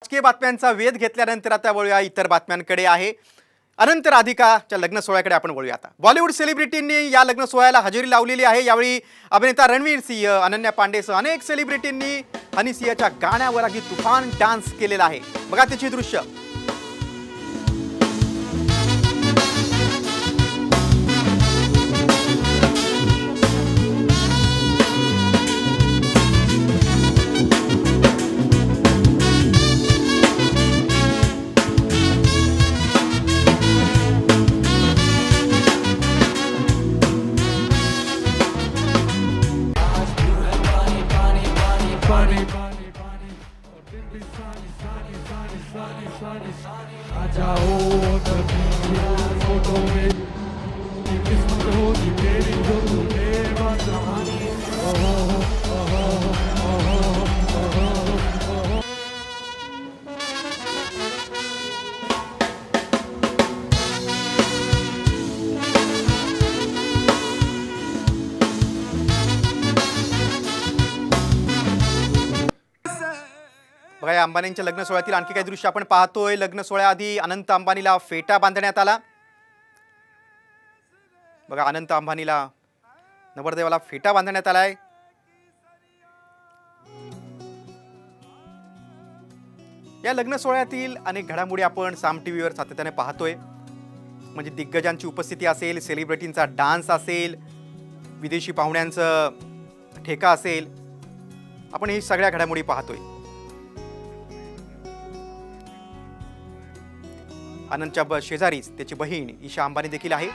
राजकीय बातम्यांचा वेध घेतल्यानंतर आता वळूया इतर बातम्यांकडे आहे। अनंत राधिकाच्या लग्न सोहळ्याकडे आपण वळूया आता। बॉलिवूड सेलिब्रिटींनी या लग्न सोहळ्याला हजेरी लावलेली आहे। यावेळी अभिनेता रणवीर सिंह, अनन्या पांडेसह अनेक सेलिब्रिटींनी हनी सिंहच्या गाण्यावर अगदी तुफान डान्स केलेला आहे। बघा त्याची दृश्य। बघा या अंबानींच्या लग्न सोहळ्यातील आणखी काही दृश्य आपण पाहतोय। लग्न सोहळ्याआधी अनंत अंबानीला फेटा बांधण्यात आला। बघा अनंत अंबानीला नवरदेवाला फेटा बांधण्यात आलाय। या लग्न सोहळ्यातील अनेक घडामोडी आपण साम टीव्हीवर सातत्याने पाहतोय। म्हणजे दिग्गजांची उपस्थिती असेल, सेलिब्रिटींचा डान्स असेल, विदेशी पाहुण्यांचं ठेका असेल, आपण ही सगळ्या घडामोडी पाहतोय। अनंतच्या शेजारीच त्याची बहीण ईशा अंबानी देखील आहे।